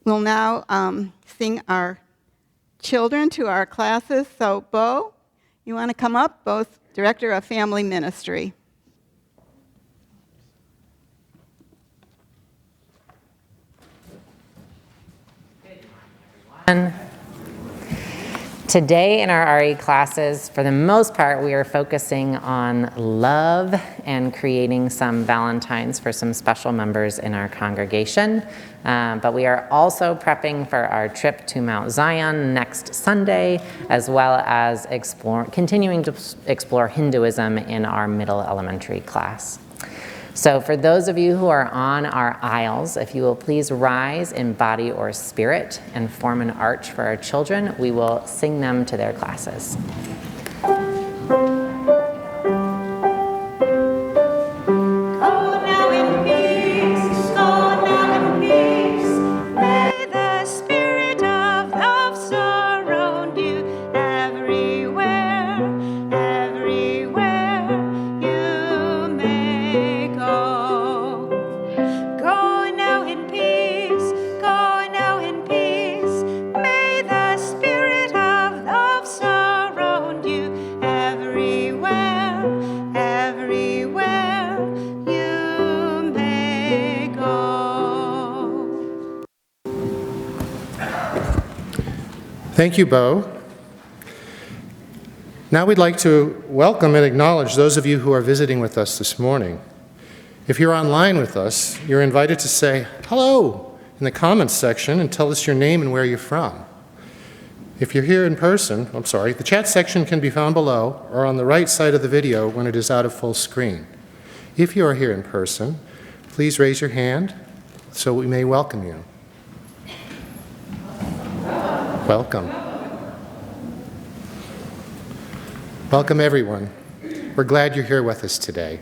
We'll now sing our children to our classes. So, Bo, you want to come up? Bo's Director of Family Ministry. Today in our RE classes, for the most part, we are focusing on love and creating some Valentines for some special members in our congregation. But we are also prepping for our trip to Mount Zion next Sunday, as well as continuing to explore Hinduism in our middle elementary class. So for those of you who are on our aisles, if you will please rise in body or spirit and form an arch for our children, we will sing them to their classes. Thank you, Bo. Now we'd like to welcome and acknowledge those of you who are visiting with us this morning. If you're online with us, you're invited to say hello in the comments section and tell us your name and where you're from. If you're here in person, the chat section can be found below or on the right side of the video when it is out of full screen. If you are here in person, please raise your hand so we may welcome you. Welcome. Welcome, everyone. We're glad you're here with us today.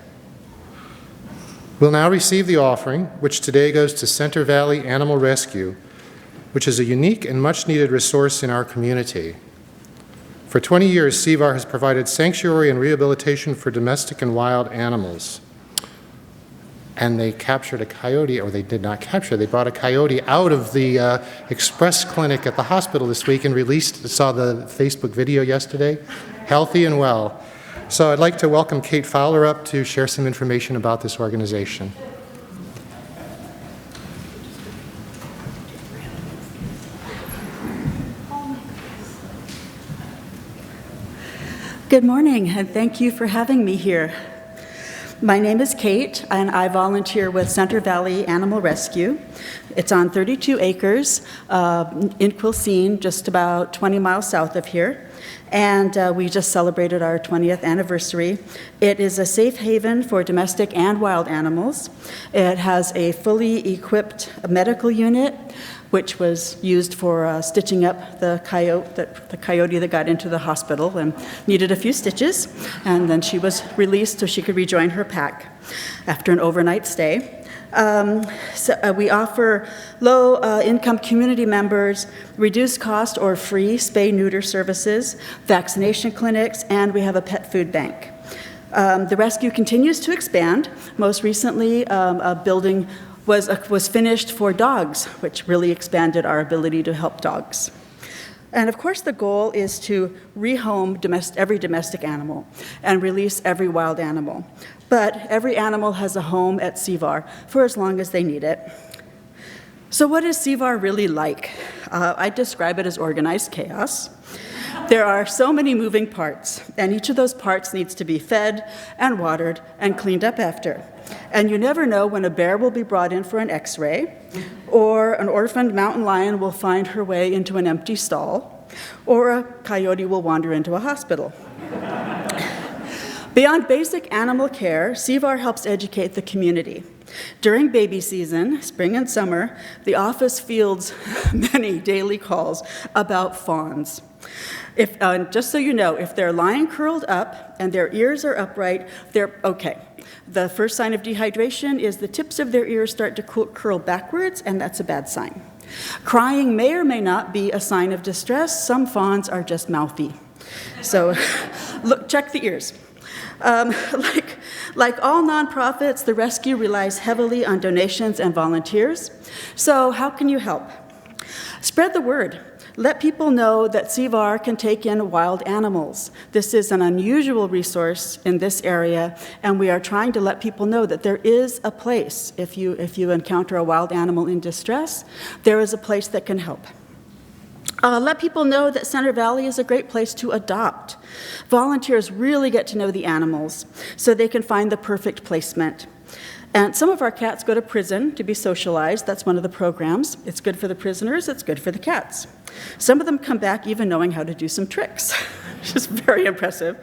We'll now receive the offering, which today goes to Center Valley Animal Rescue, which is a unique and much-needed resource in our community. For 20 years, CVAR has provided sanctuary and rehabilitation for domestic and wild animals. And they captured a coyote, or they did not capture, they brought a coyote out of the express clinic at the hospital this week and released, saw the Facebook video yesterday, healthy and well. So I'd like to welcome Kate Fowler up to share some information about this organization. Good morning, and thank you for having me here. My name is Kate, and I volunteer with Center Valley Animal Rescue. It's on 32 acres in Quilcene, just about 20 miles south of here. And we just celebrated our 20th anniversary. It is a safe haven for domestic and wild animals. It has a fully equipped medical unit, which was used for stitching up the coyote that got into the hospital and needed a few stitches. And then she was released so she could rejoin her pack after an overnight stay. We offer low-income community members reduced cost or free spay-neuter services, vaccination clinics, and we have a pet food bank. The rescue continues to expand. Most recently, a building was finished for dogs, which really expanded our ability to help dogs. And of course, the goal is to rehome every domestic animal and release every wild animal. But every animal has a home at CVAR for as long as they need it. So what is CVAR really like? I describe it as organized chaos. There are so many moving parts, and each of those parts needs to be fed and watered and cleaned up after. And you never know when a bear will be brought in for an x-ray, or an orphaned mountain lion will find her way into an empty stall, or a coyote will wander into a hospital. Beyond basic animal care, CVAR helps educate the community. During baby season, spring and summer, the office fields many daily calls about fawns. Just so you know, if they're lying curled up and their ears are upright, they're okay. The first sign of dehydration is the tips of their ears start to curl backwards, and that's a bad sign. Crying may or may not be a sign of distress. Some fawns are just mouthy. So check the ears. Like all nonprofits, the rescue relies heavily on donations and volunteers. So how can you help? Spread the word. Let people know that CVAR can take in wild animals. This is an unusual resource in this area, and we are trying to let people know that there is a place. If you encounter a wild animal in distress, there is a place that can help. Let people know that Center Valley is a great place to adopt. Volunteers really get to know the animals so they can find the perfect placement. And some of our cats go to prison to be socialized. That's one of the programs. It's good for the prisoners, it's good for the cats. Some of them come back even knowing how to do some tricks, which is very impressive.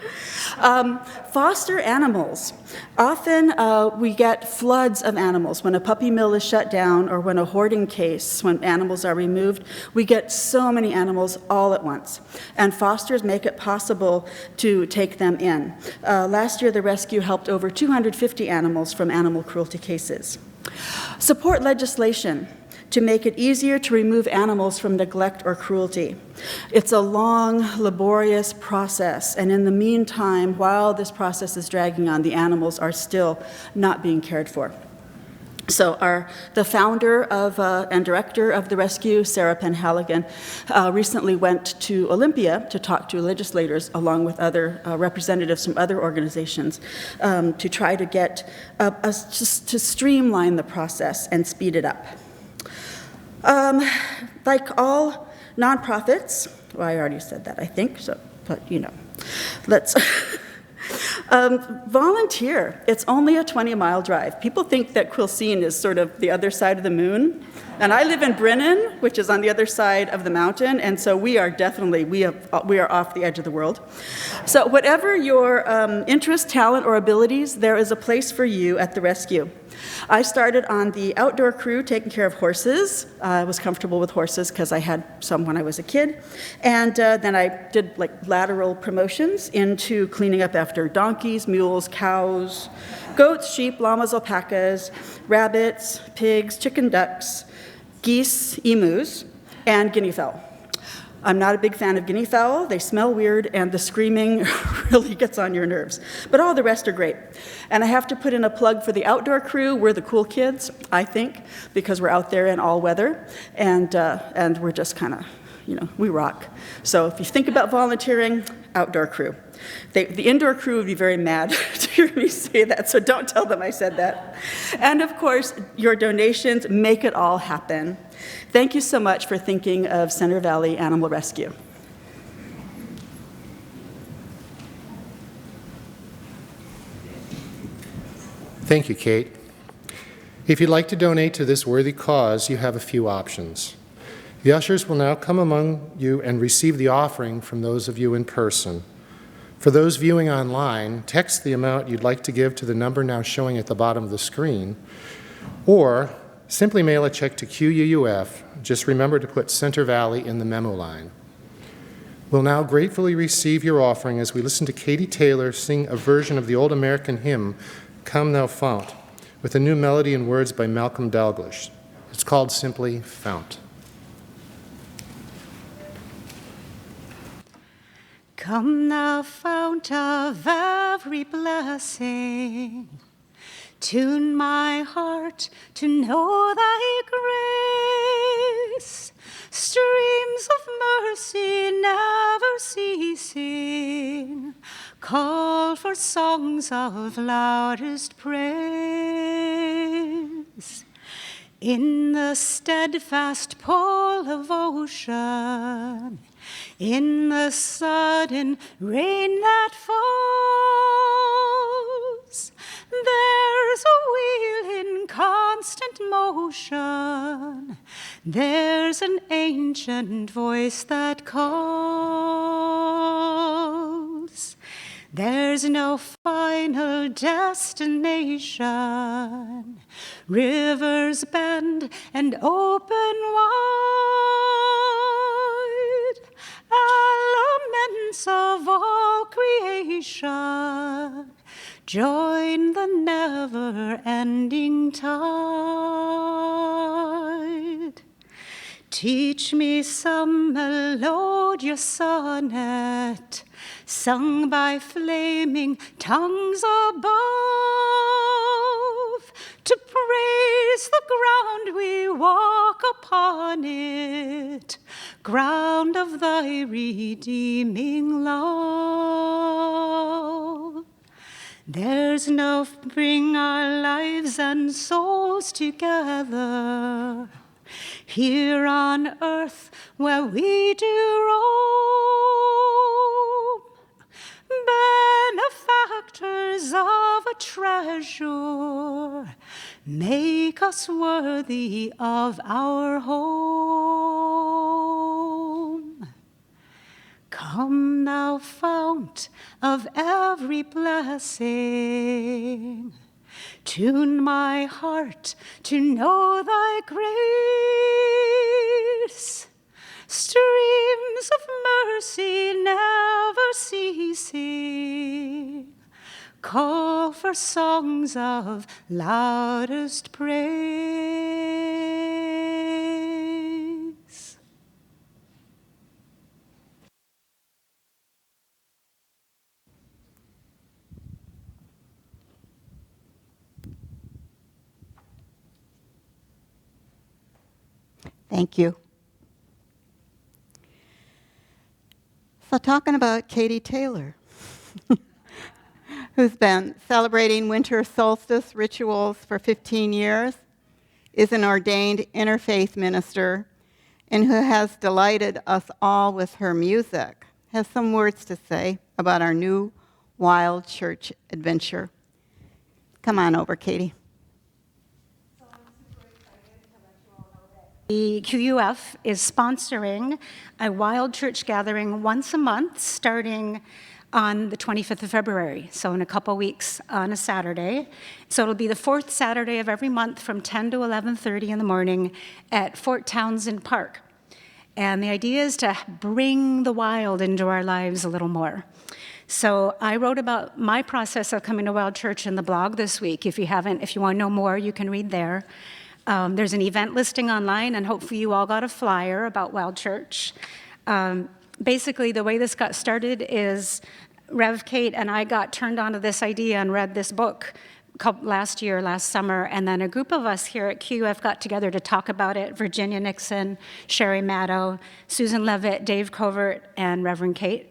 Foster animals. Often we get floods of animals. When a puppy mill is shut down or when a hoarding case, when animals are removed, we get so many animals all at once. And fosters make it possible to take them in. Last year, the rescue helped over 250 animals from animal cruelty cases. Support legislation to make it easier to remove animals from neglect or cruelty. It's a long, laborious process, and in the meantime, while this process is dragging on, the animals are still not being cared for. So the founder of and director of the rescue, Sarah Penn-Halligan, recently went to Olympia to talk to legislators along with other representatives from other organizations to try to get just to streamline the process and speed it up. Like all nonprofits, well, I already said that, I think, so, but let's volunteer. It's only a 20-mile drive. People think that Quilcene is sort of the other side of the moon, and I live in Brennan, which is on the other side of the mountain, and so we are definitely, we are off the edge of the world. So whatever your interest, talent, or abilities, there is a place for you at the rescue. I started on the outdoor crew taking care of horses. I was comfortable with horses because I had some when I was a kid. And then I did lateral promotions into cleaning up after donkeys, mules, cows, goats, sheep, llamas, alpacas, rabbits, pigs, chicken ducks, geese, emus, and guinea fowl. I'm not a big fan of guinea fowl. They smell weird, and the screaming really gets on your nerves. But all the rest are great. And I have to put in a plug for the outdoor crew. We're the cool kids, I think, because we're out there in all weather, and we're just kind of, we rock. So if you think about volunteering, outdoor crew. The indoor crew would be very mad to hear me say that, so don't tell them I said that. And of course, your donations make it all happen. Thank you so much for thinking of Center Valley Animal Rescue. Thank you, Kate. If you'd like to donate to this worthy cause, you have a few options. The ushers will now come among you and receive the offering from those of you in person. For those viewing online, text the amount you'd like to give to the number now showing at the bottom of the screen, or simply mail a check to QUUF. Just remember to put Center Valley in the memo line. We'll now gratefully receive your offering as we listen to Katy Taylor sing a version of the old American hymn, Come Thou Fount, with a new melody and words by Malcolm Daglish. It's called simply Fount. Come thou fount of every blessing, tune my heart to know thy grace. Streams of mercy never ceasing, call for songs of loudest praise. In the steadfast pull of ocean, in the sudden rain that falls, there's a wheel in constant motion, there's an ancient voice that calls. There's no final destination, rivers bend and open wide, elements of all creation join the never-ending tide. Teach me some melodious sonnet, sung by flaming tongues above, to praise the ground we walk upon it, ground of thy redeeming love. There's no bring our lives and souls together here on earth where we do roam, benefactors of a treasure, make us worthy of our home. Come, thou fount of every blessing, tune my heart to know thy grace. Streams of mercy never ceasing, call for songs of loudest praise. Thank you. So talking about Katy Taylor, who's been celebrating winter solstice rituals for 15 years, is an ordained interfaith minister, and who has delighted us all with her music, has some words to say about our new wild church adventure. Come on over, Katy. The QUF is sponsoring a wild church gathering once a month starting on the 25th of February, so in a couple weeks on a Saturday. So it'll be the fourth Saturday of every month from 10 to 11:30 in the morning at Fort Townsend Park. And the idea is to bring the wild into our lives a little more. So I wrote about my process of coming to Wild Church in the blog this week. If you want to know more, you can read there. There's an event listing online, and hopefully you all got a flyer about Wild Church. Basically, the way this got started is Rev Kate and I got turned on to this idea and read this book last summer, and then a group of us here at QF got together to talk about it. Virginia Nixon, Sherry Maddow, Susan Levitt, Dave Covert, and Reverend Kate.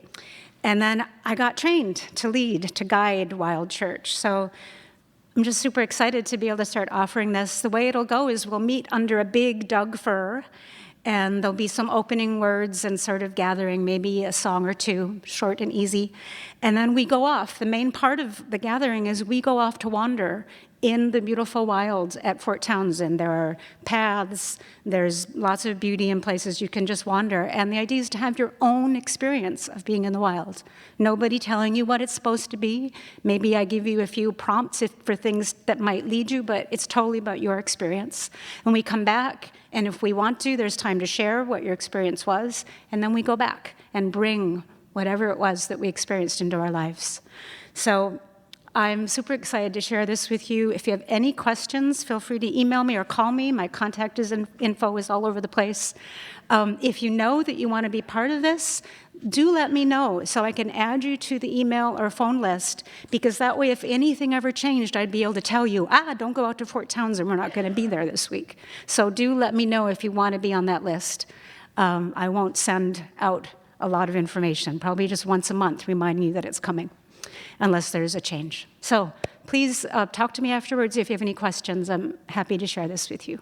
And then I got trained to guide Wild Church. So I'm just super excited to be able to start offering this. The way it'll go is we'll meet under a big Doug fir, and there'll be some opening words and sort of gathering, maybe a song or two, short and easy. And then we go off. The main part of the gathering is we go off to wander in the beautiful wilds at Fort Townsend. There are paths, there's lots of beauty and places you can just wander. And the idea is to have your own experience of being in the wild. Nobody telling you what it's supposed to be. Maybe I give you a few prompts for things that might lead you, but it's totally about your experience. And we come back, and if we want to, there's time to share what your experience was, and then we go back and bring whatever it was that we experienced into our lives. So I'm super excited to share this with you. If you have any questions, feel free to email me or call me. My contact info is all over the place. If you know that you want to be part of this, do let me know so I can add you to the email or phone list, because that way if anything ever changed, I'd be able to tell you, don't go out to Fort Townsend, we're not going to be there this week. So do let me know if you want to be on that list. I won't send out a lot of information, probably just once a month reminding you that it's coming, unless there's a change. So please talk to me afterwards if you have any questions. I'm happy to share this with you.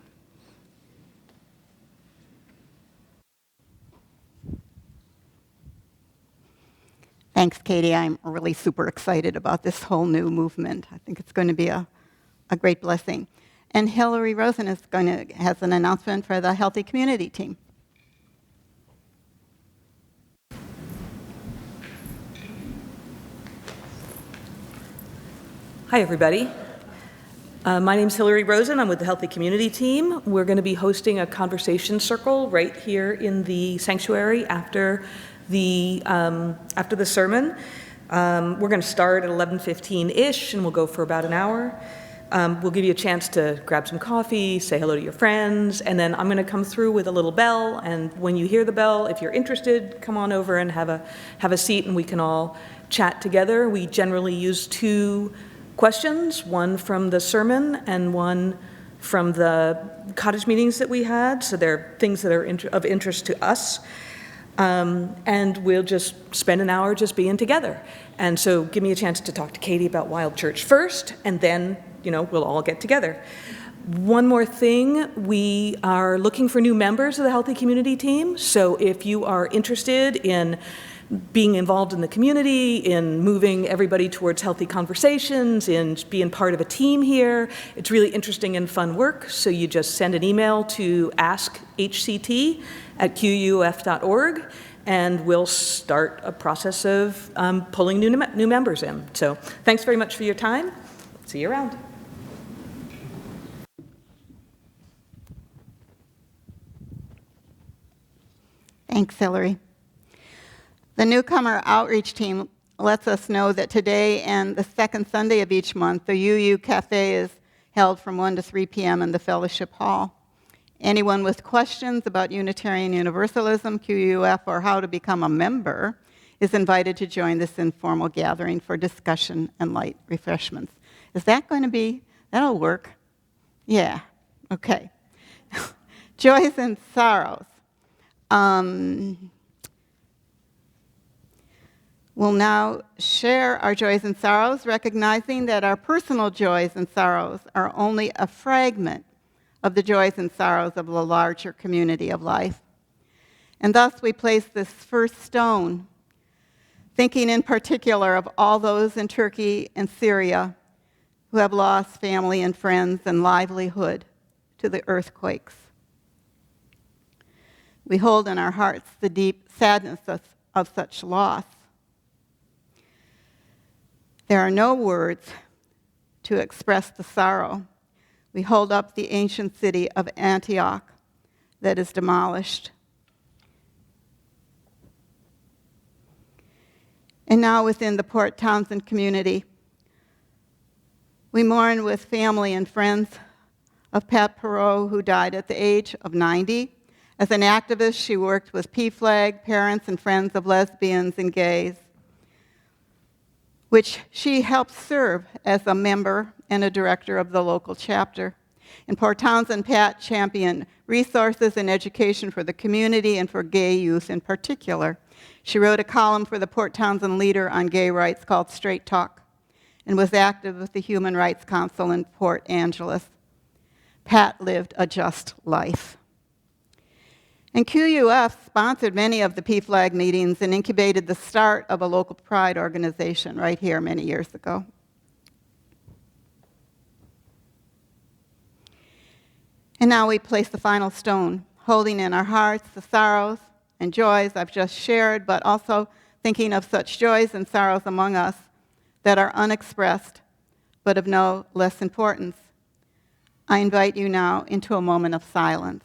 Thanks, Katy. I'm really super excited about this whole new movement. I think it's going to be a great blessing. And Hillary Rosen has an announcement for the Healthy Community team. Hi, everybody. My name's Hillary Rosen. I'm with the Healthy Community team. We're going to be hosting a conversation circle right here in the sanctuary after the sermon. We're going to start at 11:15-ish, and we'll go for about an hour. We'll give you a chance to grab some coffee, say hello to your friends, and then I'm going to come through with a little bell, and when you hear the bell, if you're interested, come on over and have a seat, and we can all chat together. We generally use 2 questions, one from the sermon and one from the cottage meetings that we had. So they're things that are of interest to us. And we'll just spend an hour just being together. And so give me a chance to talk to Katy about Wild Church first, and then, we'll all get together. One more thing, we are looking for new members of the Healthy Community team. So if you are interested in being involved in the community, in moving everybody towards healthy conversations, in being part of a team here, it's really interesting and fun work. So you just send an email to askhct@quf.org, and we'll start a process of pulling new members in. So thanks very much for your time. See you around. Thanks, Hillary. The newcomer outreach team lets us know that today and the second Sunday of each month, the UU Cafe is held from 1 to 3 p.m. in the Fellowship Hall. Anyone with questions about Unitarian Universalism, QUF, or how to become a member is invited to join this informal gathering for discussion and light refreshments. Is that going to be, that'll work? Yeah, okay. Joys and sorrows. We'll now share our joys and sorrows, recognizing that our personal joys and sorrows are only a fragment of the joys and sorrows of the larger community of life. And thus we place this first stone, thinking in particular of all those in Turkey and Syria who have lost family and friends and livelihood to the earthquakes. We hold in our hearts the deep sadness of such loss. There are no words to express the sorrow. We hold up the ancient city of Antioch that is demolished. And now within the Port Townsend community, we mourn with family and friends of Pat Perot, who died at the age of 90. As an activist, she worked with PFLAG, parents and friends of lesbians and gays, which she helped serve as a member and a director of the local chapter. In Port Townsend, Pat championed resources and education for the community and for gay youth in particular. She wrote a column for the Port Townsend Leader on gay rights called Straight Talk and was active with the Human Rights Council in Port Angeles. Pat lived a just life. And QUF sponsored many of the PFLAG meetings and incubated the start of a local pride organization right here many years ago. And now we place the final stone, holding in our hearts the sorrows and joys I've just shared, but also thinking of such joys and sorrows among us that are unexpressed, but of no less importance. I invite you now into a moment of silence.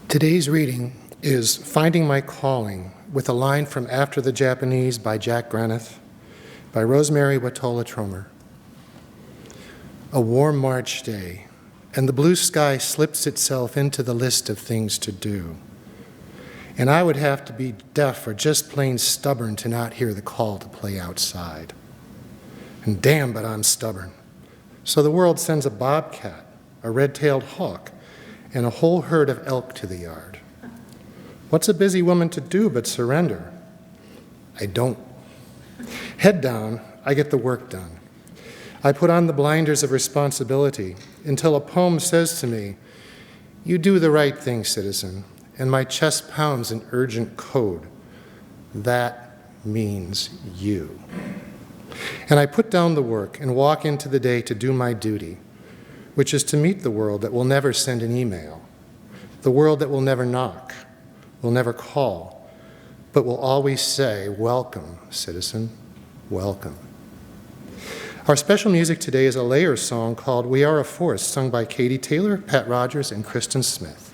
Today's reading is Finding My Calling, with a line from After the Japanese by Jack Granith, by Rosemary Watola Tromer. A warm March day, and the blue sky slips itself into the list of things to do. And I would have to be deaf or just plain stubborn to not hear the call to play outside. And damn, but I'm stubborn. So the world sends a bobcat, a red-tailed hawk, and a whole herd of elk to the yard. What's a busy woman to do but surrender? I don't. Head down, I get the work done. I put on the blinders of responsibility until a poem says to me, "You do the right thing, citizen," and my chest pounds in urgent code. That means you. And I put down the work and walk into the day to do my duty, which is to meet the world that will never send an email, the world that will never knock, will never call, but will always say, "Welcome, citizen, welcome." Our special music today is a Layer song called "We Are a Forest," sung by Katy Taylor, Pat Rodgers, and Kristin Smith.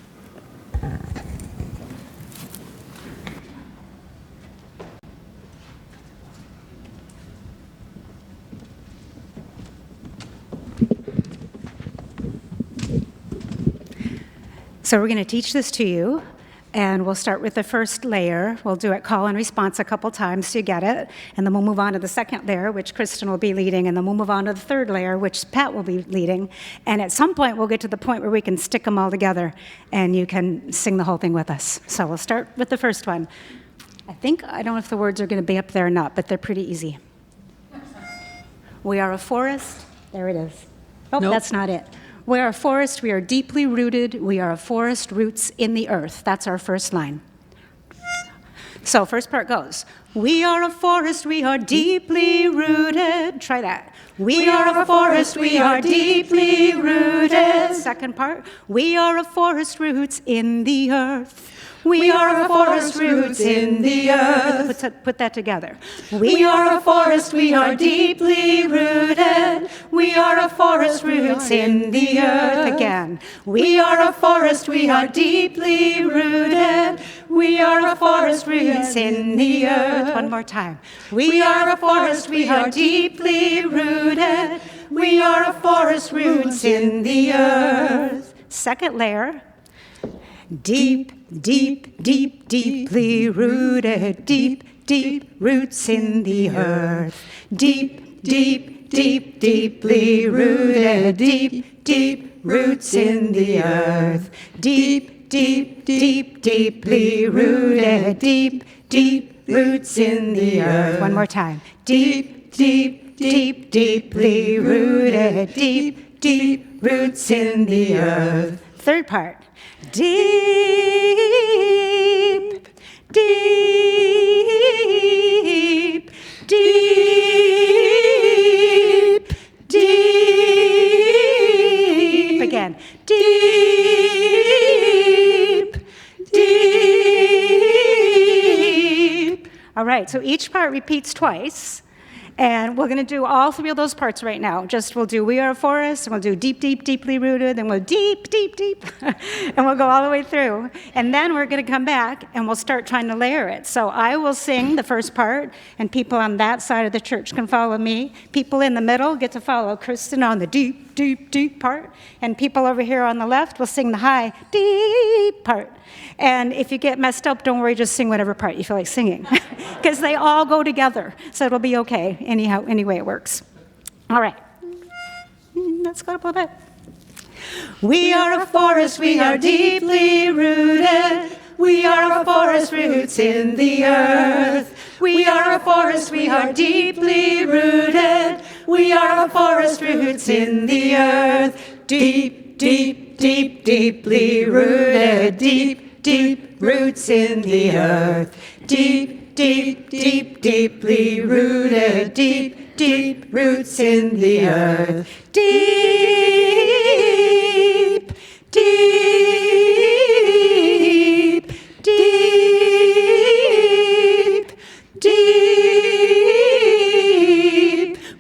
So we're going to teach this to you, and we'll start with the first layer. We'll do it call and response a couple times to get it, and then we'll move on to the second layer, which Kristin will be leading, and then we'll move on to the third layer, which Pat will be leading. And at some point, we'll get to the point where we can stick them all together, and you can sing the whole thing with us. So we'll start with the first one. I don't know if the words are going to be up there or not, but they're pretty easy. We are a forest. There it is. Oh, nope. That's not it. We are a forest, we are deeply rooted, we are a forest, roots in the earth. That's our first line. So first part goes, we are a forest, we are deeply rooted. Try that. We are a forest, we are deeply rooted. Second part, we are a forest, roots in the earth. We are a forest, roots in the earth. Put that together. We are a forest, we are deeply rooted. We are a forest, roots in the earth. Again. We are a forest, we are deeply rooted. We are a forest, roots in the earth. One more time. We are a forest, we are deeply rooted. We are a forest, roots in the earth. Second layer. Deep, deep, deep, deeply rooted, deep, deep roots in the earth. Deep, deep, deep, deeply rooted, deep, deep roots in the earth. Deep, deep, deep, deeply rooted, deep, deep roots in the earth. One more time. Deep, deep, deep, deeply rooted, deep, deep roots in the earth. Third part. Deep, deep, deep, deep. Again. Deep, deep. All right, so each part repeats twice. And we're going to do all three of those parts right now. We'll do We Are a Forest, and we'll do Deep, Deep, Deeply Rooted, and we'll deep, deep, deep, and we'll go all the way through. And then we're going to come back, and we'll start trying to layer it. So I will sing the first part, and people on that side of the church can follow me. People in the middle get to follow Kristin on the deep, deep, deep part. And people over here on the left will sing the high, deep part. And if you get messed up, don't worry, just sing whatever part you feel like singing. Because they all go together, so it'll be okay, any way it works. All right. Let's go with it. We are a forest, we are deeply rooted. We are a forest, roots in the earth. We are a forest, we are deeply rooted. We are a forest, roots in the earth. Deep, deep, deep, deeply rooted. Deep, deep roots in the earth. Deep, deep, deep, deeply rooted. Deep, deep roots in the earth. Deep, deep, deep, deep.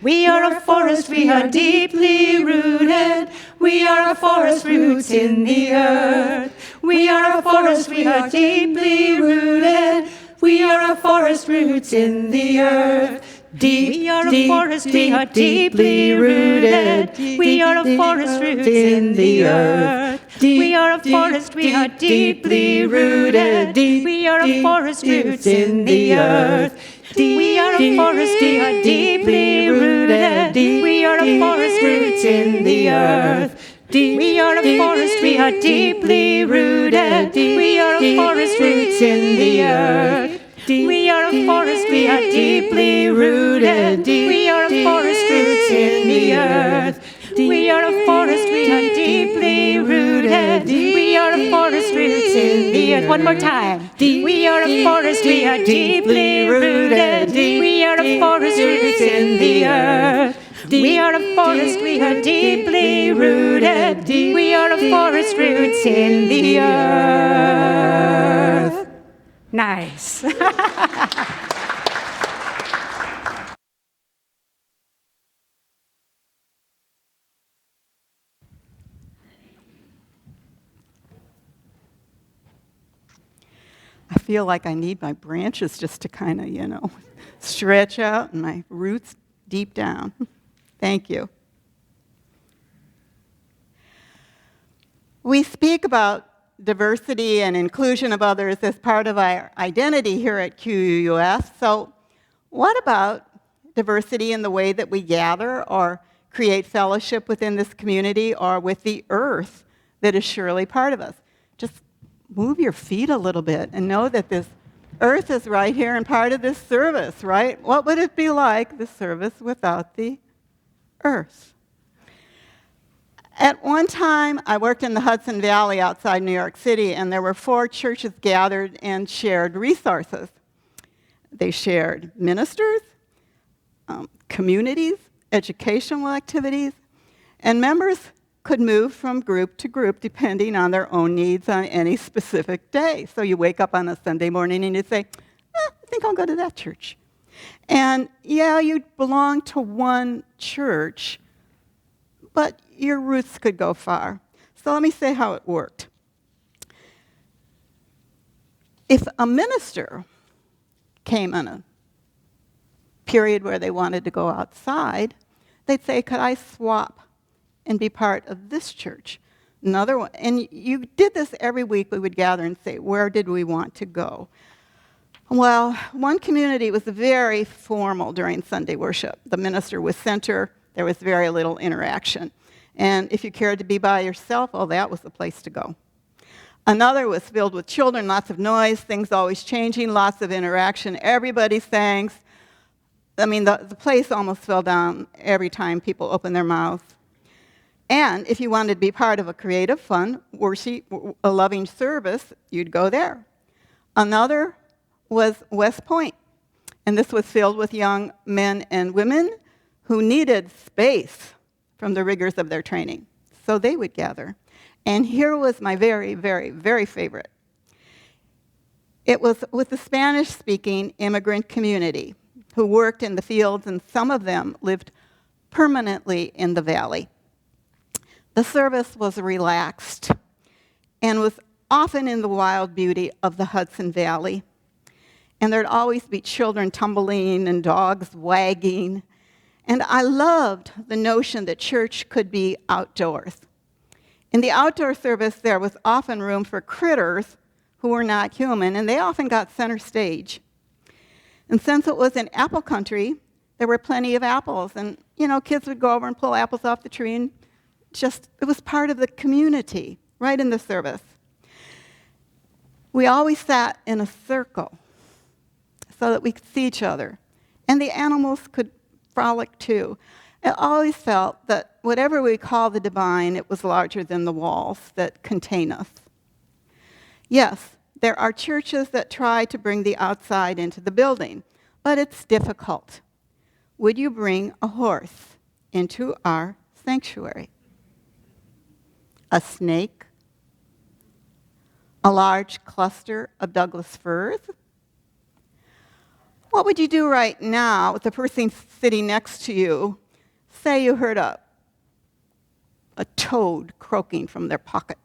We are a forest, we are deeply rooted. We are a forest, roots in the earth. We are a forest, we are deeply rooted. We are a forest roots in the earth. We are a forest, we are deeply rooted. We are a forest roots in the earth. We are a forest, we are deeply rooted. We are a forest roots in the earth. We are a forest, we are deeply rooted. We are a forest roots in the earth. We are a forest, we are deeply rooted. We are a forest roots in the earth. We are a forest, we are deeply rooted. We are a forest roots in the earth. We are a forest, we are deeply rooted. We are a forest roots in the earth. One more time. We are a forest, we are deeply rooted. We are a forest roots in the earth. We are a forest, we are deeply rooted. We are a forest roots in the earth. Nice. I feel like I need my branches just to kind of, stretch out and my roots deep down. Thank you. We speak about diversity and inclusion of others as part of our identity here at QUUS. So what about diversity in the way that we gather or create fellowship within this community or with the earth that is surely part of us? Just move your feet a little bit and know that this earth is right here and part of this service, right? What would it be like, the service, without the earth? At one time, I worked in the Hudson Valley outside New York City, and there were 4 churches gathered and shared resources. They shared ministers, communities, educational activities, and members could move from group to group depending on their own needs on any specific day. So you wake up on a Sunday morning and you say, I think I'll go to that church. And yeah, you belong to one church, but your roots could go far. So let me say how it worked. If a minister came on a period where they wanted to go outside, they'd say, could I swap and be part of this church? Another one, and you did this every week. We would gather and say, where did we want to go? Well, one community was very formal during Sunday worship. The minister was center. There was very little interaction. And if you cared to be by yourself, well, that was the place to go. Another was filled with children, lots of noise, things always changing, lots of interaction. Everybody sang. I mean, the place almost fell down every time people opened their mouths. And if you wanted to be part of a creative, fun, worship, a loving service, you'd go there. Another was West Point, and this was filled with young men and women who needed space from the rigors of their training. So they would gather. And here was my very, very, very favorite. It was with the Spanish-speaking immigrant community who worked in the fields, and some of them lived permanently in the valley. The service was relaxed and was often in the wild beauty of the Hudson Valley. And there'd always be children tumbling and dogs wagging. And I loved the notion that church could be outdoors. In the outdoor service, there was often room for critters who were not human, and they often got center stage. And since it was in apple country, there were plenty of apples. And, kids would go over and pull apples off the tree, and it was part of the community, right in the service. We always sat in a circle so that we could see each other. And the animals could frolic too. I always felt that whatever we call the divine, it was larger than the walls that contain us. Yes, there are churches that try to bring the outside into the building, but it's difficult. Would you bring a horse into our sanctuary? A snake? A large cluster of Douglas firs? What would you do right now with the person sitting next to you? Say you heard a toad croaking from their pocket.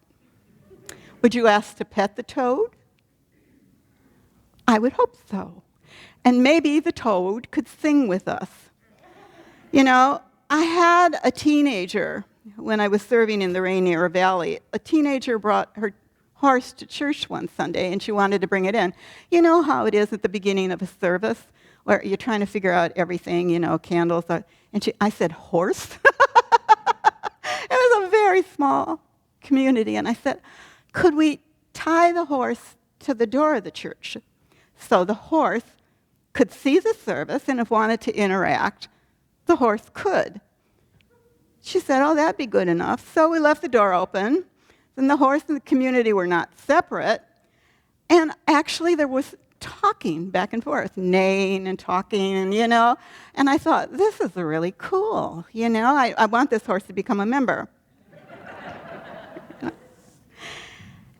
Would you ask to pet the toad? I would hope so. And maybe the toad could sing with us. You know, I had a teenager when I was serving in the Rainier Valley. A teenager brought her horse to church one Sunday, and she wanted to bring it in. You know how it is at the beginning of a service, where you're trying to figure out everything, you know, candles. I said, horse? It was a very small community, and I said, could we tie the horse to the door of the church so the horse could see the service, and if wanted to interact, the horse could? She said, oh, that'd be good enough. So we left the door open. Then the horse and the community were not separate. And actually there was talking back and forth, neighing and talking, and, you know. And I thought, this is really cool. You know, I want this horse to become a member.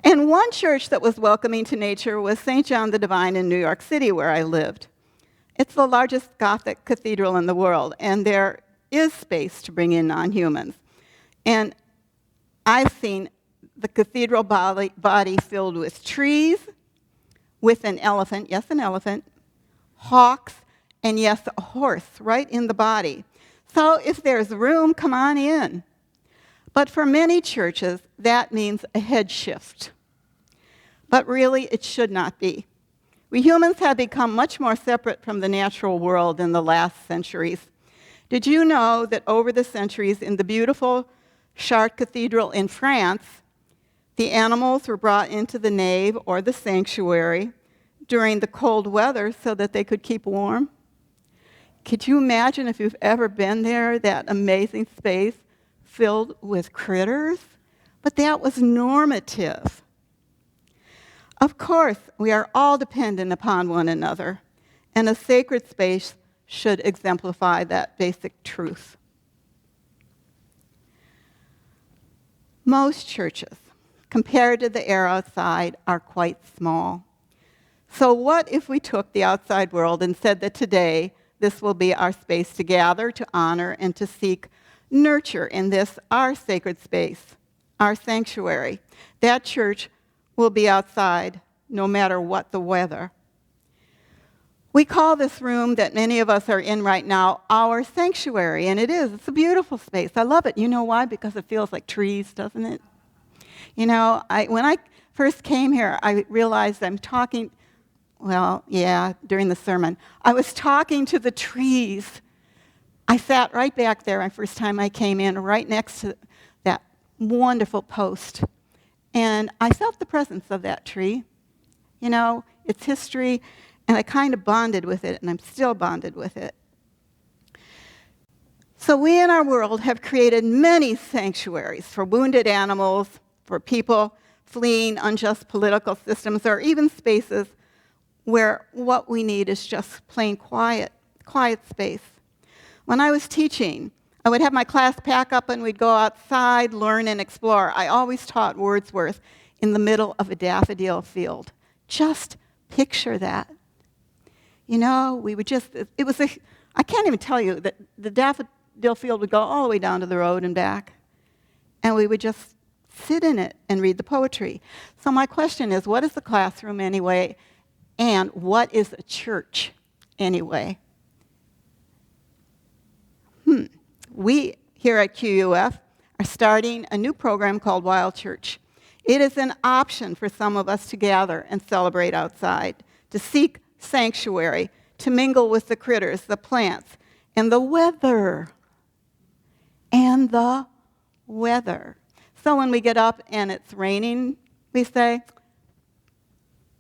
And one church that was welcoming to nature was St. John the Divine in New York City, where I lived. It's the largest Gothic cathedral in the world, and there is space to bring in non-humans. And I've seen the cathedral body filled with trees, with an elephant, yes, an elephant, hawks, and yes, a horse right in the body. So if there's room, come on in. But for many churches, that means a head shift. But really, it should not be. We humans have become much more separate from the natural world in the last centuries. Did you know that over the centuries in the beautiful Chartres Cathedral in France, the animals were brought into the nave or the sanctuary during the cold weather so that they could keep warm? Could you imagine, if you've ever been there, that amazing space filled with critters? But that was normative. Of course, we are all dependent upon one another, and a sacred space should exemplify that basic truth. Most churches, compared to the air outside, are quite small. So what if we took the outside world and said that today this will be our space to gather, to honor, and to seek nurture in this, our sacred space, our sanctuary? That church will be outside no matter what the weather. We call this room that many of us are in right now our sanctuary, and it is. It's a beautiful space. I love it. You know why? Because it feels like trees, doesn't it? You know, when I first came here, I realized I'm talking, during the sermon. I was talking to the trees. I sat right back there my first time I came in, right next to that wonderful post. And I felt the presence of that tree, you know, its history, and I kind of bonded with it, and I'm still bonded with it. So we in our world have created many sanctuaries for wounded animals, for people fleeing unjust political systems, or even spaces where what we need is just plain quiet space. When I was teaching, I would have my class pack up and we'd go outside, learn, and explore. I always taught Wordsworth in the middle of a daffodil field. Just picture that. You know, we would just, I can't even tell you that the daffodil field would go all the way down to the road and back. And we would just sit in it and read the poetry. So my question is, what is the classroom anyway? And what is a church anyway? We here at QUF are starting a new program called Wild Church. It is an option for some of us to gather and celebrate outside, to seek sanctuary, to mingle with the critters, the plants, and the weather. And the weather. So when we get up and it's raining, we say,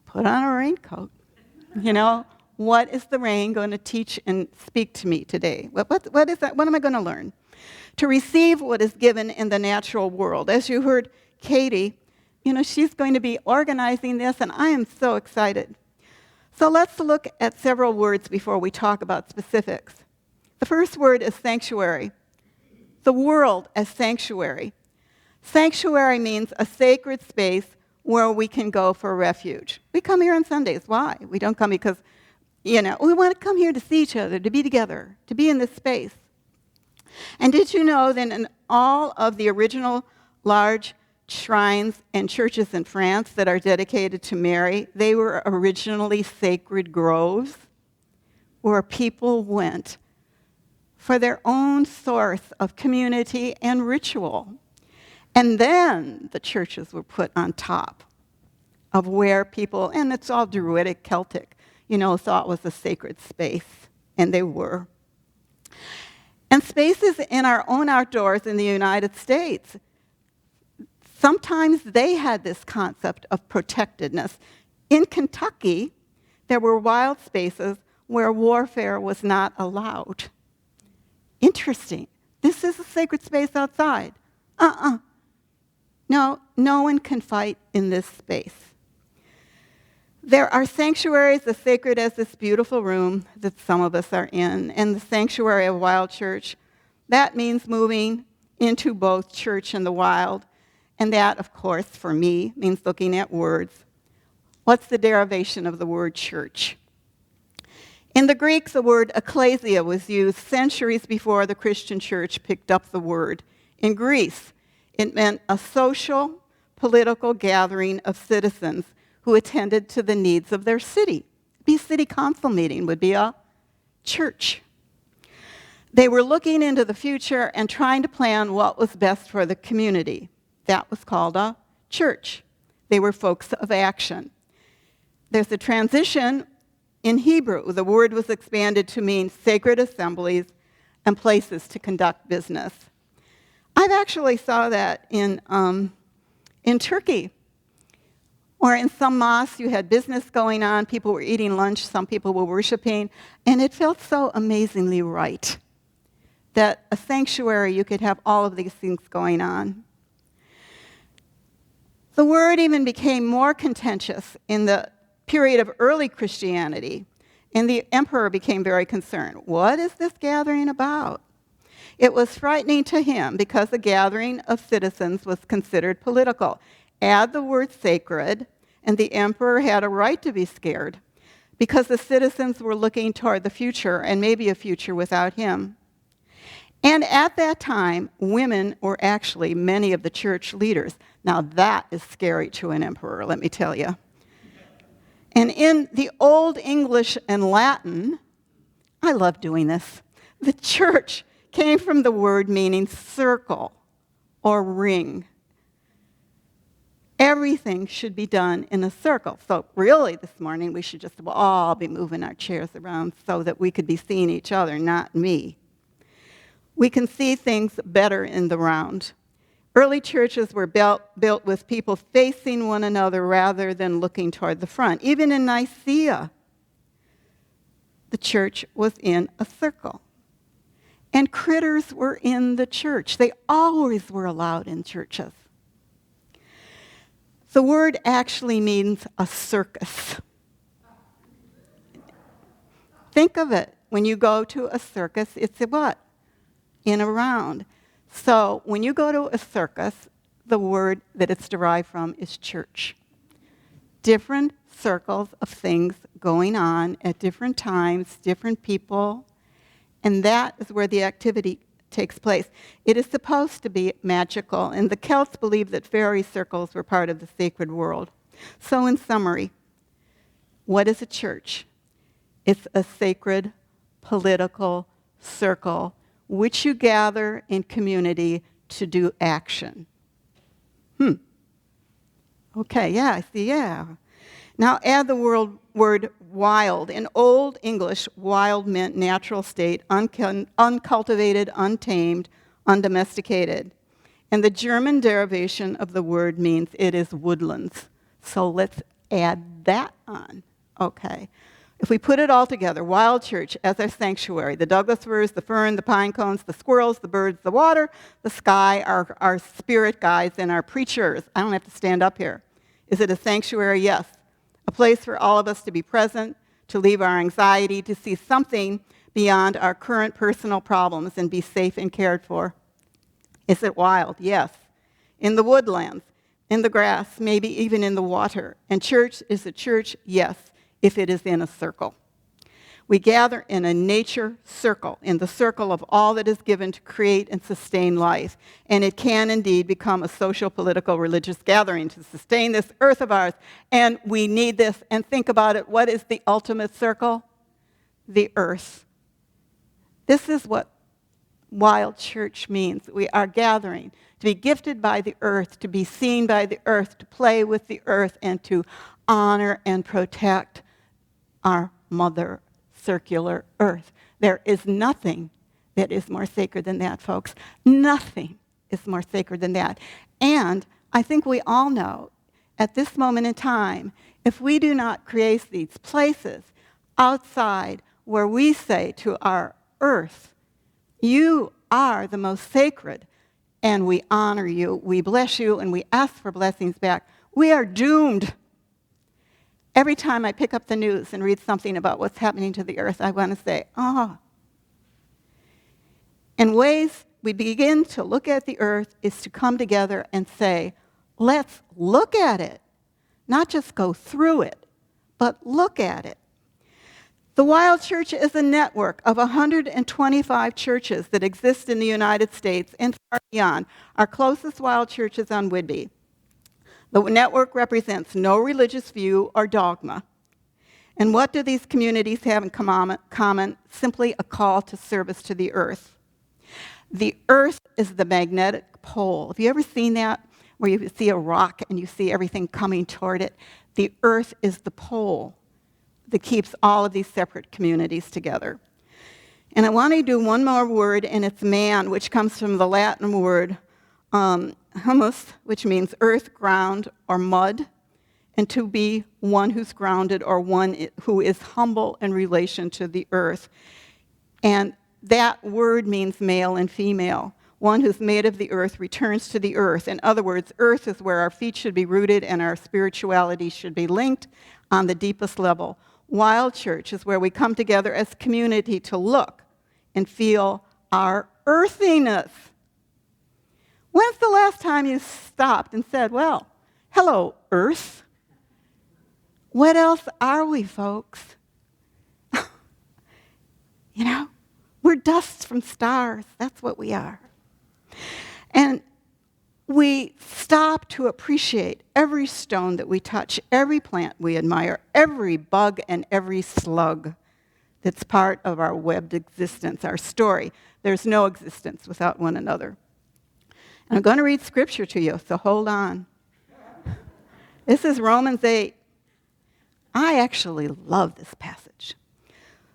put on a raincoat. You know, what is the rain going to teach and speak to me today? What is that? What am I going to learn? To receive what is given in the natural world. As you heard Katy, you know, she's going to be organizing this, and I am so excited. So let's look at several words before we talk about specifics. The first word is sanctuary. The world as sanctuary. Sanctuary means a sacred space where we can go for refuge. We come here on Sundays. Why? We don't come because, you know, we want to come here to see each other, to be together, to be in this space. And did you know that in all of the original large shrines and churches in France that are dedicated to Mary, they were originally sacred groves where people went for their own source of community and ritual. And then the churches were put on top of where people, and it's all Druidic, Celtic, thought was a sacred space, and they were. And spaces in our own outdoors in the United States, sometimes they had this concept of protectedness. In Kentucky, there were wild spaces where warfare was not allowed. Interesting. This is a sacred space outside. No one can fight in this space. There are sanctuaries as sacred as this beautiful room that some of us are in, and the sanctuary of wild church. That means moving into both church and the wild. And that, of course, for me, means looking at words. What's the derivation of the word church? In the Greek, the word ecclesia was used centuries before the Christian church picked up the word. In Greece, it meant a social, political gathering of citizens who attended to the needs of their city. A city council meeting would be a church. They were looking into the future and trying to plan what was best for the community. That was called a church. They were folks of action. There's a transition in Hebrew. The word was expanded to mean sacred assemblies and places to conduct business. I've actually saw that in Turkey, or in some mosques you had business going on, people were eating lunch, some people were worshiping, and it felt so amazingly right that a sanctuary, you could have all of these things going on. The word even became more contentious in the period of early Christianity, and the emperor became very concerned. What is this gathering about? It was frightening to him because the gathering of citizens was considered political. Add the word sacred, and the emperor had a right to be scared because the citizens were looking toward the future and maybe a future without him. And at that time, women were actually many of the church leaders. Now that is scary to an emperor, let me tell you. And in the Old English and Latin, I love doing this, the church came from the word meaning circle or ring. Everything should be done in a circle. So really this morning we should just all be moving our chairs around so that we could be seeing each other, not me. We can see things better in the round. Early churches were built with people facing one another rather than looking toward the front. Even in Nicaea, the church was in a circle. And critters were in the church. They always were allowed in churches. The word actually means a circus. Think of it. When you go to a circus, it's a what? In a round. So when you go to a circus, the word that it's derived from is church. Different circles of things going on at different times, different people, and that is where the activity takes place. It is supposed to be magical, and the Celts believed that fairy circles were part of the sacred world. So in summary, what is a church? It's a sacred political circle which you gather in community to do action. Okay, yeah, I see, yeah. Now add the word wild. In Old English, wild meant natural state, uncultivated, untamed, undomesticated. And the German derivation of the word means it is woodlands. So let's add that on. Okay. If we put it all together, wild church as our sanctuary, the Douglas firs, the fern, the pine cones, the squirrels, the birds, the water, the sky, our spirit guides, and our preachers. I don't have to stand up here. Is it a sanctuary? Yes. A place for all of us to be present, to leave our anxiety, to see something beyond our current personal problems and be safe and cared for. Is it wild? Yes. In the woodlands, in the grass, maybe even in the water. And church is a church? Yes, if it is in a circle. We gather in a nature circle, in the circle of all that is given to create and sustain life. And it can indeed become a social, political, religious gathering to sustain this earth of ours. And we need this. And think about it. What is the ultimate circle? The earth. This is what wild church means. We are gathering to be gifted by the earth, to be seen by the earth, to play with the earth, and to honor and protect our mother circular earth. There is nothing that is more sacred than that, folks. Nothing is more sacred than that. And I think we all know at this moment in time, if we do not create these places outside where we say to our earth, you are the most sacred, and we honor you, we bless you, and we ask for blessings back, we are doomed. Every time I pick up the news and read something about what's happening to the earth, I want to say, oh. In ways we begin to look at the earth is to come together and say, let's look at it. Not just go through it, but look at it. The Wild Church is a network of 125 churches that exist in the United States and far beyond. Our closest Wild Church is on Whidbey. The network represents no religious view or dogma. And what do these communities have in common? Simply a call to service to the earth. The earth is the magnetic pole. Have you ever seen that? Where you see a rock and you see everything coming toward it? The earth is the pole that keeps all of these separate communities together. And I want to do one more word, and it's man, which comes from the Latin word humus, which means earth, ground, or mud, and to be one who's grounded or one who is humble in relation to the earth. And that word means male and female. One who's made of the earth returns to the earth. In other words, earth is where our feet should be rooted and our spirituality should be linked on the deepest level. Wild Church is where we come together as community to look and feel our earthiness. When's the last time you stopped and said, well, hello, earth? What else are we, folks? We're dust from stars. That's what we are. And we stop to appreciate every stone that we touch, every plant we admire, every bug and every slug that's part of our webbed existence, our story. There's no existence without one another. And I'm going to read scripture to you, so hold on. This is Romans 8. I actually love this passage.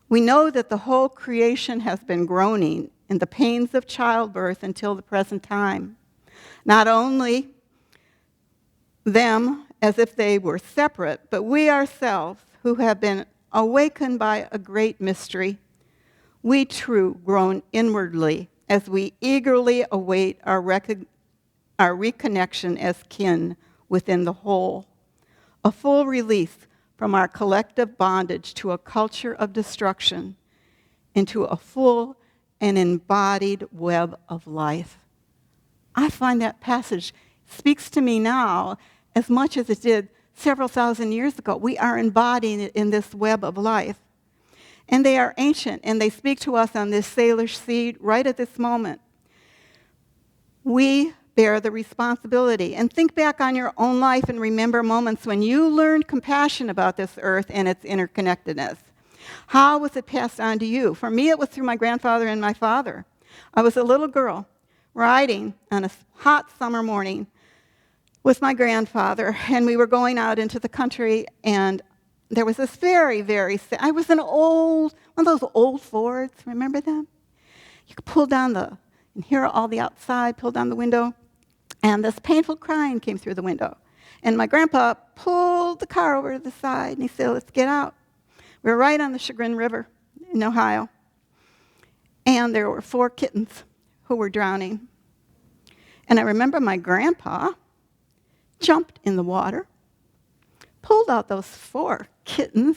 We know that the whole creation has been groaning in the pains of childbirth until the present time. Not only them as if they were separate, but we ourselves who have been awakened by a great mystery, we too groan inwardly as we eagerly await our reconnection as kin within the whole, a full release from our collective bondage to a culture of destruction into a full and embodied web of life. I find that passage speaks to me now as much as it did several thousand years ago. We are embodying it in this web of life. And they are ancient, and they speak to us on this Salish seed right at this moment. We bear the responsibility. And think back on your own life and remember moments when you learned compassion about this earth and its interconnectedness. How was it passed on to you? For me, it was through my grandfather and my father. I was a little girl riding on a hot summer morning with my grandfather, and we were going out into the country, and there was this very, I was one of those old Fords, remember them? You could pull down and hear all the outside, pull down the window, and this painful crying came through the window. And my grandpa pulled the car over to the side, and he said, let's get out. We were right on the Chagrin River in Ohio, and there were 4 kittens who were drowning. And I remember my grandpa jumped in the water, pulled out those 4 kittens,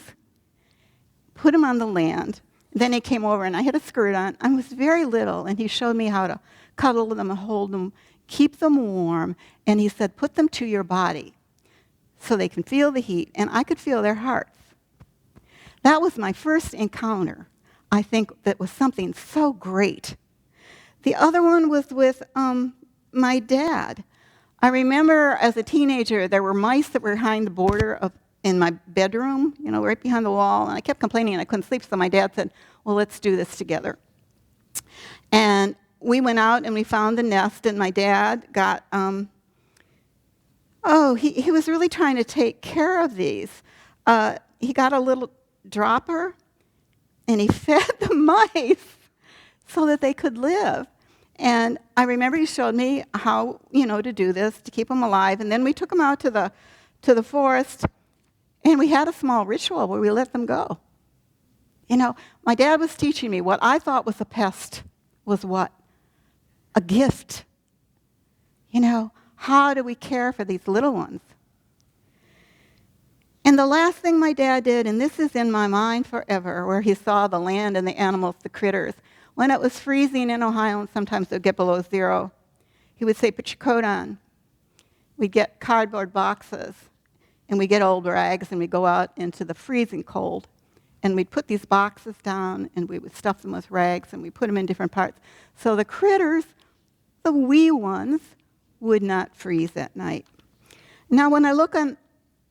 put them on the land. Then he came over, and I had a skirt on. I was very little, and he showed me how to cuddle them and hold them, keep them warm. And he said, put them to your body so they can feel the heat. And I could feel their hearts. That was my first encounter. I think that was something so great. The other one was with my dad. I remember as a teenager, there were mice that were behind the border in my bedroom, right behind the wall, and I kept complaining and I couldn't sleep, so my dad said, well, let's do this together. And we went out and we found the nest, and my dad got, he was really trying to take care of these. He got a little dropper, and he fed the mice so that they could live. And I remember he showed me how, to do this, to keep them alive. And then we took them out to the forest, and we had a small ritual where we let them go. My dad was teaching me what I thought was a pest was what? A gift. How do we care for these little ones? And the last thing my dad did, and this is in my mind forever, where he saw the land and the animals, the critters, when it was freezing in Ohio, and sometimes it would get below 0, he would say, put your coat on. We'd get cardboard boxes, and we'd get old rags, and we'd go out into the freezing cold. And we'd put these boxes down, and we would stuff them with rags, and we put them in different parts. So the critters, the wee ones, would not freeze at night. Now, when I look on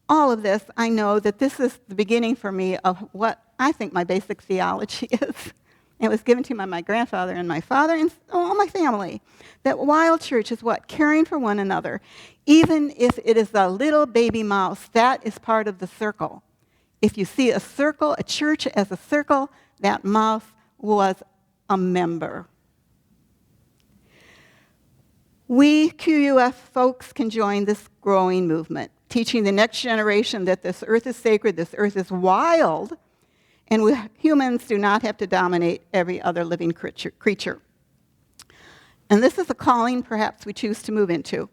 all of this, I know that this is the beginning for me of what I think my basic theology is. It was given to me by my grandfather and my father and all my family. That wild church is what? Caring for one another. Even if it is a little baby mouse, that is part of the circle. If you see a circle, a church as a circle, that mouse was a member. We QUF folks can join this growing movement, teaching the next generation that this earth is sacred, this earth is wild, and we humans do not have to dominate every other living creature. And this is a calling perhaps we choose to move into.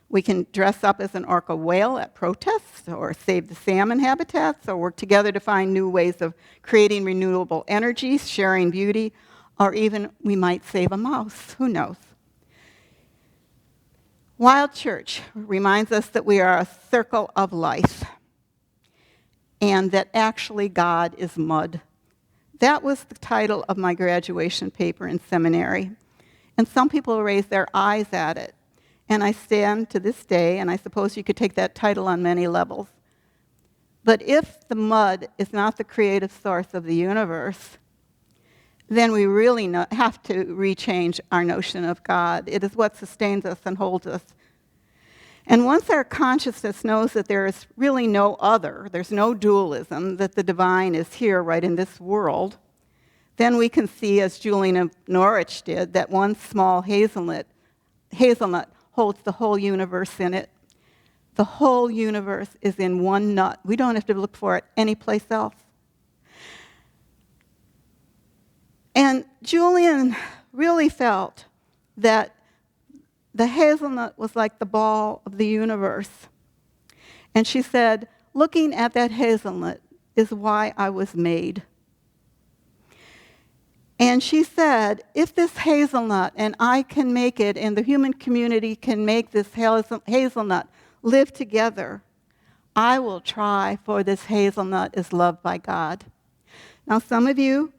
We can dress up as an orca whale at protests, or save the salmon habitats, or work together to find new ways of creating renewable energy, sharing beauty, or even we might save a mouse. Who knows? Wild Church reminds us that we are a circle of life, and that actually God is mud. That was the title of my graduation paper in seminary. And some people raise their eyes at it. And I stand to this day, and I suppose you could take that title on many levels. But if the mud is not the creative source of the universe, then we really have to rechange our notion of God. It is what sustains us and holds us. And once our consciousness knows that there is really no other, there's no dualism, that the divine is here right in this world, then we can see, as Julian of Norwich did, that one small hazelnut holds the whole universe in it. The whole universe is in one nut. We don't have to look for it anyplace else. And Julian really felt that the hazelnut was like the ball of the universe. And she said, looking at that hazelnut is why I was made. And she said, if this hazelnut, and I can make it, and the human community can make this hazelnut live together, I will try, for this hazelnut is loved by God. Now, some of you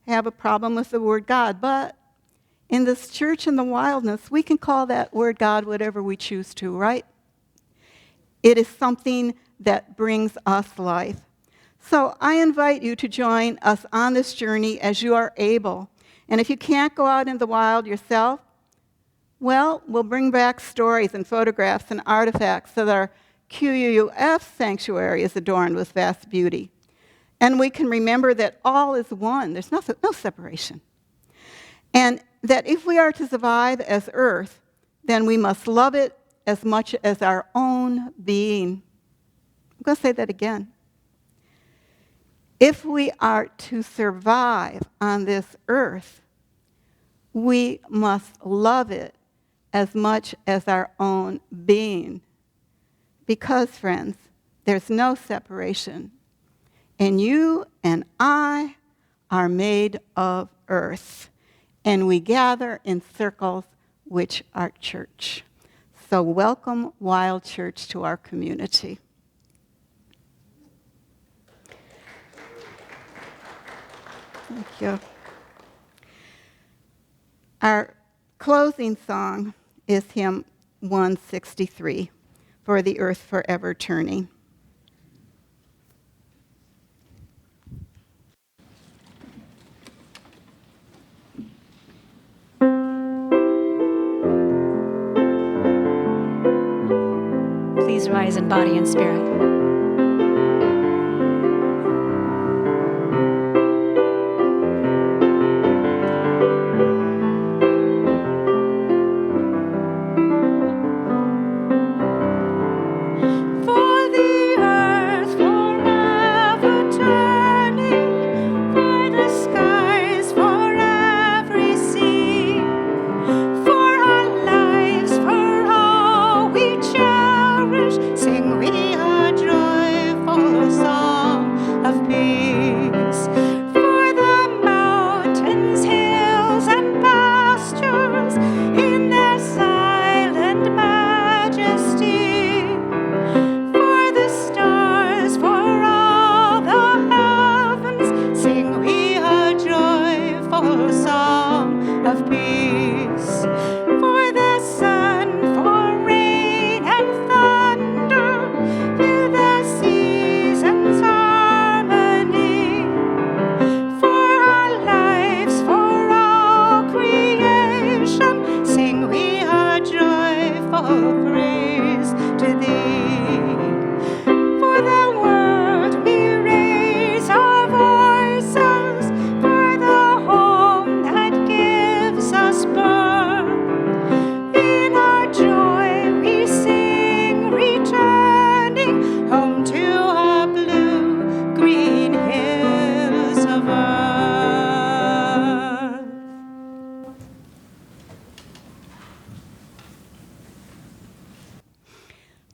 have a problem with the word God, but in this church in the wildness, we can call that word God whatever we choose to, right? It is something that brings us life. So I invite you to join us on this journey as you are able. And if you can't go out in the wild yourself, well, we'll bring back stories and photographs and artifacts so that our QUF sanctuary is adorned with vast beauty. And we can remember that all is one. There's no separation. And that if we are to survive as Earth, then we must love it as much as our own being. I'm going to say that again. If we are to survive on this earth, we must love it as much as our own being. Because, friends, there's no separation. And you and I are made of earth. And we gather in circles which are church. So welcome, Wild Church, to our community. Thank you. Our closing song is hymn 163, For the Earth Forever Turning. Please rise in body and spirit.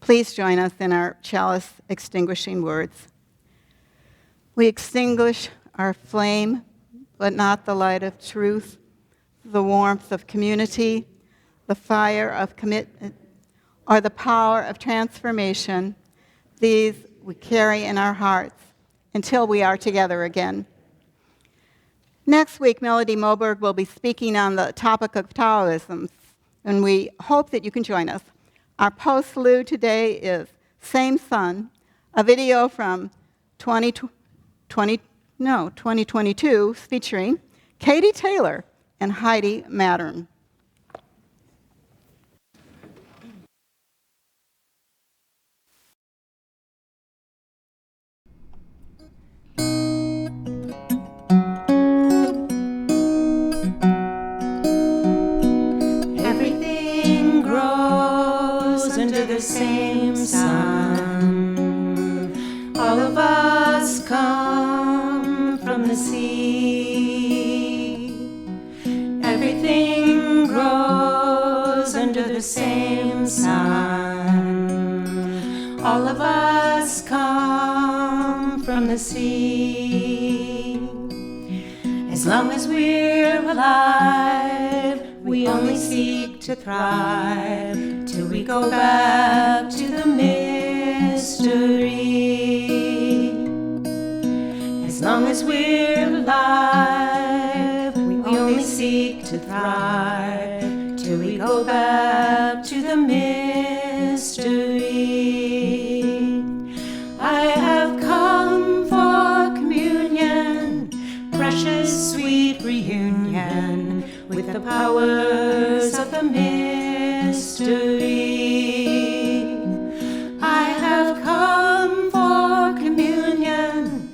Please join us in our chalice extinguishing words. We extinguish our flame, but not the light of truth, the warmth of community, the fire of commitment, or the power of transformation. These we carry in our hearts until we are together again. Next week, Melody Moberg will be speaking on the topic of Taoism, and we hope that you can join us. Our postlude today is Same Sun, a video from 2022 featuring Katy Taylor and Heidi Mattern. Everything grows under the same sun. All of us come from the sea. Everything grows under the same sun. All of us come from the sea. As long as we're alive, we only seek to thrive till we go back to the mystery. As long as we're alive, we only seek to thrive till we go back to the mystery. I have come for communion, precious sweet reunion with the powers of the mystery. I have come for communion,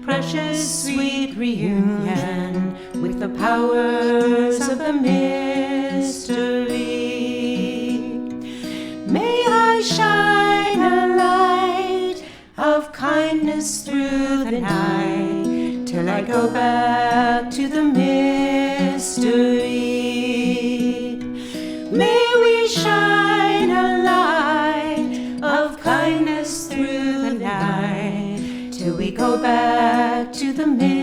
precious sweet reunion with the powers of the mystery. May I shine a light of kindness through the night till I go back to the mystery. May we shine a light of kindness through the night till we go back to the mystery.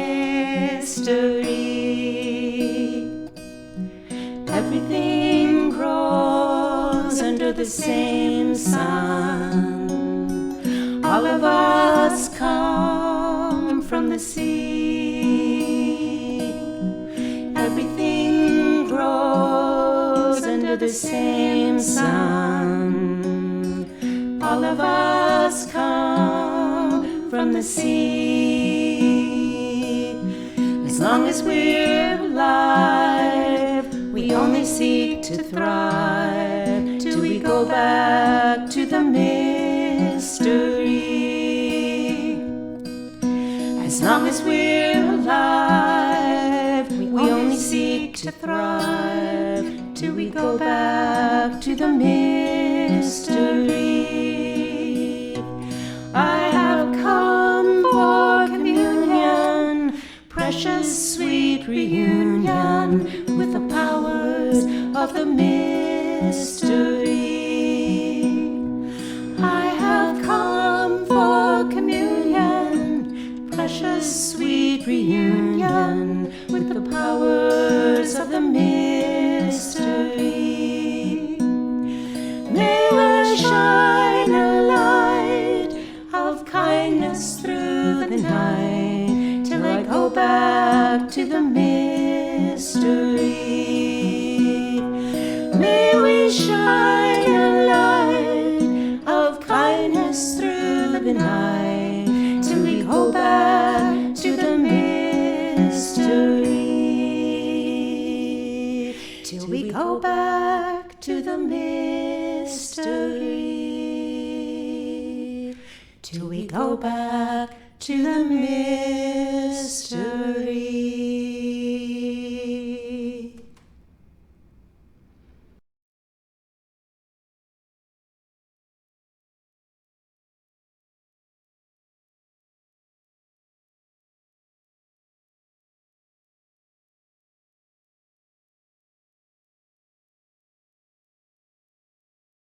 Everything grows under the same sun. All of us come from the sea. same sun. All of us come from the sea. As long as we're alive, we only seek to thrive till we go back to the mystery. As long as we're alive, we only seek to thrive till we go back to the mystery. I have come for communion, precious sweet reunion with the powers of the mystery. I have come for communion, precious sweet reunion with the powers of the mystery. May I shine a light of kindness through the night till I go back to the mystery. May we shine a light of kindness through the night till we go back to the mystery. Till we go back to the mystery. Till we go back to the mystery.